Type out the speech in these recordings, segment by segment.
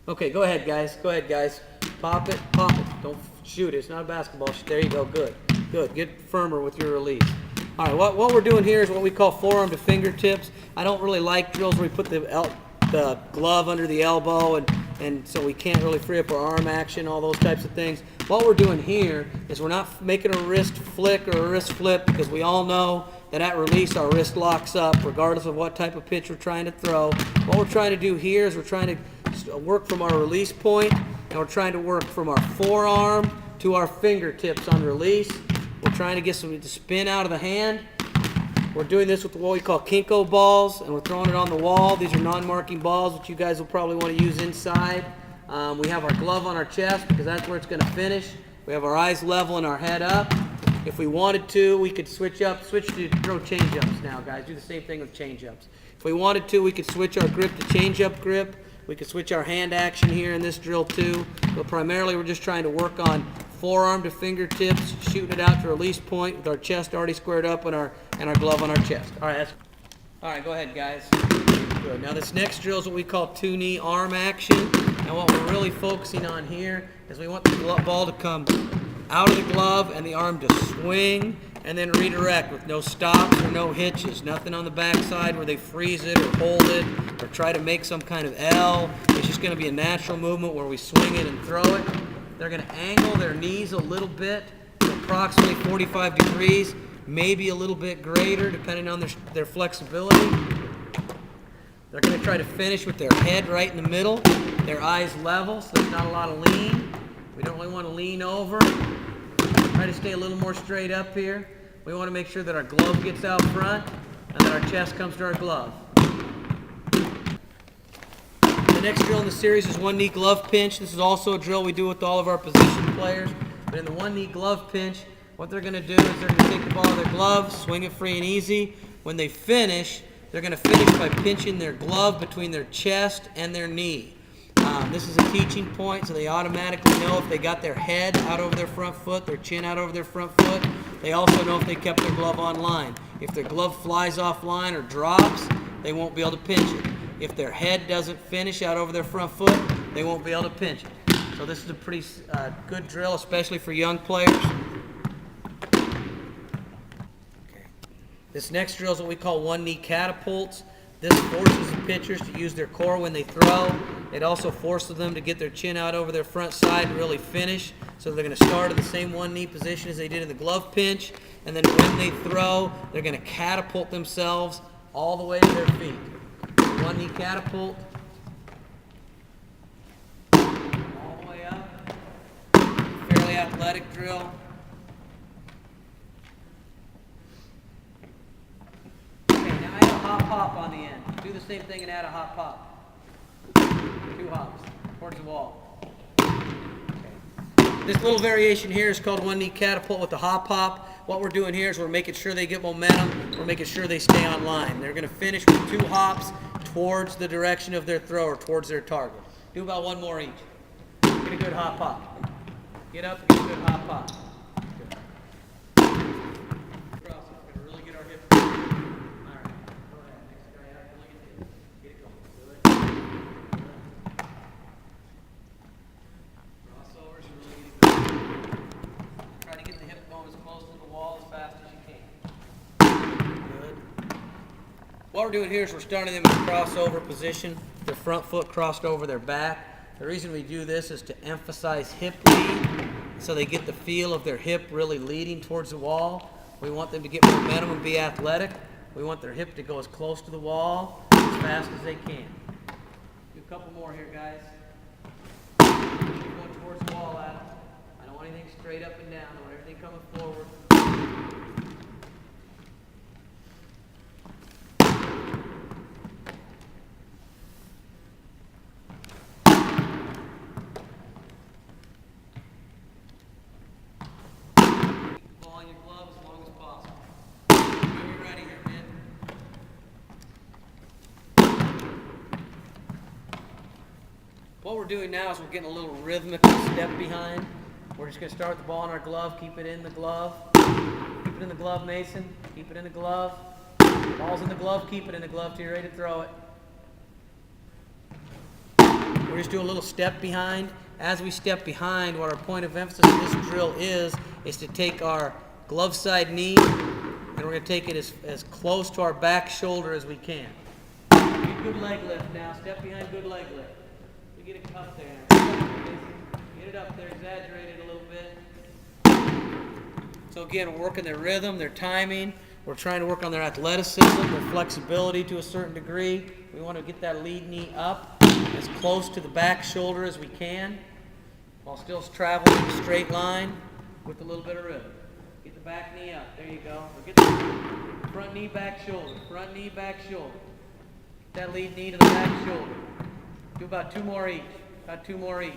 Okay, go ahead, guys. Go ahead, guys. Pop it, pop it. Don't shoot it. It's not a basketball. There you go. Good. Good. Get firmer with your release. All right, what we're doing here is what we call forearm to fingertips. I don't really like drills where we put the glove under the elbow and so we can't really free up our arm action, all those types of things. What we're doing here is we're not making a wrist flick or a wrist flip, because we all know that at release our wrist locks up regardless of what type of pitch we're trying to throw. What we're trying to do here is we're trying to work from our release point, and we're trying to work from our forearm to our fingertips on release. We're trying to get some spin out of the hand. We're doing this with what we call Kinko balls, and we're throwing it on the wall. These are non-marking balls, which you guys will probably want to use inside. We have our glove on our chest because that's where it's going to finish. We have our eyes level and our head up. If we wanted to, we could switch to throw change-ups now, guys. Do the same thing with change-ups. If we wanted to, we could switch our grip to change-up grip. We could switch our hand action here in this drill too. But primarily, we're just trying to work on forearm to fingertips, shooting it out to release point with our chest already squared up and our glove on our chest. All right, go ahead, guys. Good. Now this next drill is what we call two-knee arm action. And what we're really focusing on here is we want the ball to come out of the glove and the arm to swing and then redirect with no stops or no hitches. Nothing on the backside where they freeze it or hold it or try to make some kind of L. It's just going to be a natural movement where we swing it and throw it. They're going to angle their knees a little bit to approximately 45 degrees, maybe a little bit greater depending on their flexibility. They're going to try to finish with their head right in the middle, their eyes level, so there's not a lot of lean. We don't really want to lean over. Try to stay a little more straight up here. We want to make sure that our glove gets out front and that our chest comes to our glove. The next drill in the series is one knee glove pinch. This is also a drill we do with all of our position players. But in the one knee glove pinch, what they're going to do is they're going to take the ball of their glove, swing it free and easy. When they finish, they're going to finish by pinching their glove between their chest and their knee. This is a teaching point, so they automatically know if they got their head out over their front foot, their chin out over their front foot. They also know if they kept their glove on line. If their glove flies off line or drops, they won't be able to pinch it. If their head doesn't finish out over their front foot, they won't be able to pinch it. So this is a pretty good drill, especially for young players. Okay. This next drill is what we call one-knee catapults. This forces the pitchers to use their core when they throw. It also forces them to get their chin out over their front side and really finish. So they're going to start in the same one-knee position as they did in the glove pinch. And then when they throw, they're going to catapult themselves all the way to their feet. One-knee catapult. All the way up. Fairly athletic drill. Hop on the end. Do the same thing and add a hop hop. 2 hops towards the wall. Okay. This little variation here is called one knee catapult with the hop hop. What we're doing here is we're making sure they get momentum. We're making sure they stay on line. They're going to finish with 2 hops towards the direction of their throw or towards their target. Do about 1 more each. Get a good hop hop. Get up and get a good hop hop. What we're doing here is we're starting them in a crossover position, their front foot crossed over their back. The reason we do this is to emphasize hip lead, so they get the feel of their hip really leading towards the wall. We want them to get momentum and be athletic. We want their hip to go as close to the wall as fast as they can. Do a couple more here, guys. Keep going towards the wall, Adam. I don't want anything straight up and down. I want everything coming forward. What we're doing now is we're getting a little rhythmical step behind. We're just going to start with the ball in our glove, keep it in the glove. Keep it in the glove, Mason. Keep it in the glove. Ball's in the glove, keep it in the glove till you're ready to throw it. We're just doing a little step behind. As we step behind, what our point of emphasis in this drill is to take our glove side knee, and we're going to take it as close to our back shoulder as we can. Get good leg lift now. Step behind, good leg lift. We get a cut there. Get it up there, exaggerate it a little bit. So again, we're working their rhythm, their timing. We're trying to work on their athleticism, their flexibility to a certain degree. We want to get that lead knee up as close to the back shoulder as we can, while still traveling in a straight line with a little bit of rhythm. Get the back knee up. There you go. Or get the front knee, back shoulder. Front knee, back shoulder. Get that lead knee to the back shoulder. Do about 2 more each. About 2 more each.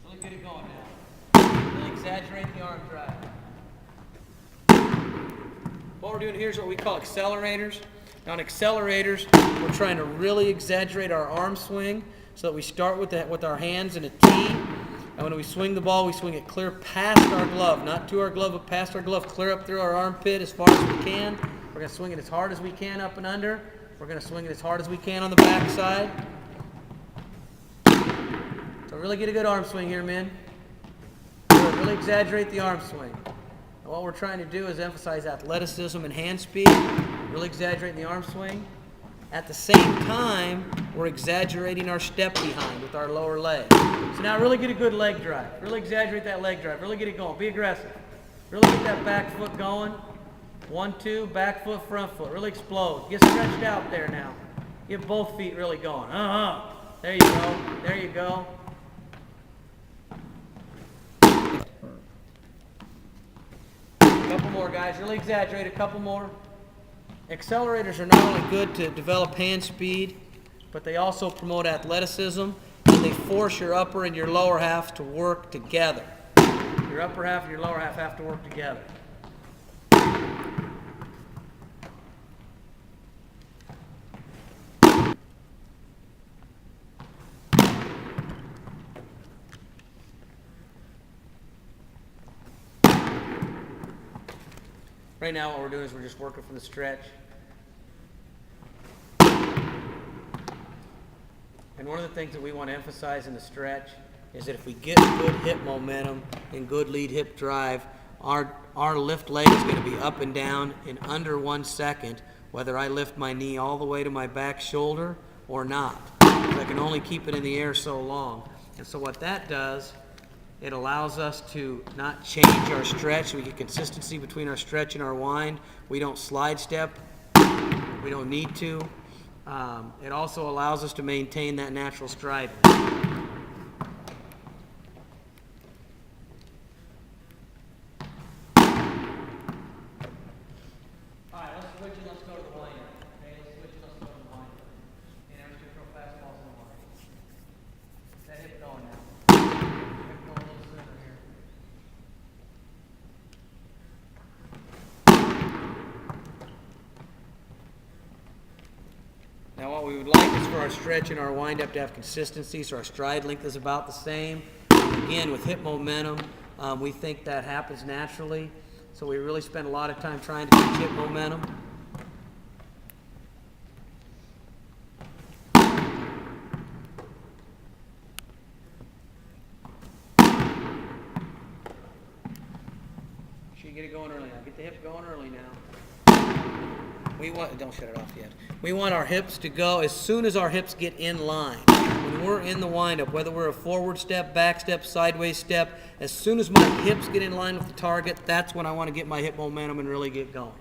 Really get it going now. Really exaggerate the arm drive. What we're doing here is what we call accelerators. Now, on accelerators, we're trying to really exaggerate our arm swing so that we start with our hands in a T. And when we swing the ball, we swing it clear past our glove, not to our glove, but past our glove, clear up through our armpit as far as we can. We're going to swing it as hard as we can up and under. We're going to swing it as hard as we can on the back side. So really get a good arm swing here, men. Really exaggerate the arm swing. And what we're trying to do is emphasize athleticism and hand speed. Really exaggerate the arm swing. At the same time, we're exaggerating our step behind with our lower leg. So now really get a good leg drive. Really exaggerate that leg drive. Really get it going. Be aggressive. Really get that back foot going. 1, 2, back foot, front foot. Really explode. Get stretched out there now. Get both feet really going. There you go. There you go. A couple more, guys. Really exaggerate. A couple more. Accelerators are not only good to develop hand speed, but they also promote athleticism, and they force your upper and your lower half to work together. Your upper half and your lower half have to work together. Right now, what we're doing is we're just working from the stretch. And one of the things that we want to emphasize in the stretch is that if we get good hip momentum and good lead hip drive, our lift leg is going to be up and down in under 1 second, whether I lift my knee all the way to my back shoulder or not. Because I can only keep it in the air so long. And so what that does, it allows us to not change our stretch. We get consistency between our stretch and our wind. We don't slide step. We don't need to. It also allows us to maintain that natural stride. All right, let's switch and let's go to the wind. Okay, let's switch and let's go to the wind. And I'm just going to throw fastballs in the wind. That hip going now. Now what we would like is for our stretch and our wind up to have consistency, so our stride length is about the same. Again, with hip momentum, we think that happens naturally, so we really spend a lot of time trying to teach hip momentum. You get it going early now. Get the hip going early now. Don't shut it off yet. We want our hips to go as soon as our hips get in line. When we're in the windup, whether we're a forward step, back step, sideways step, as soon as my hips get in line with the target, that's when I want to get my hip momentum and really get going.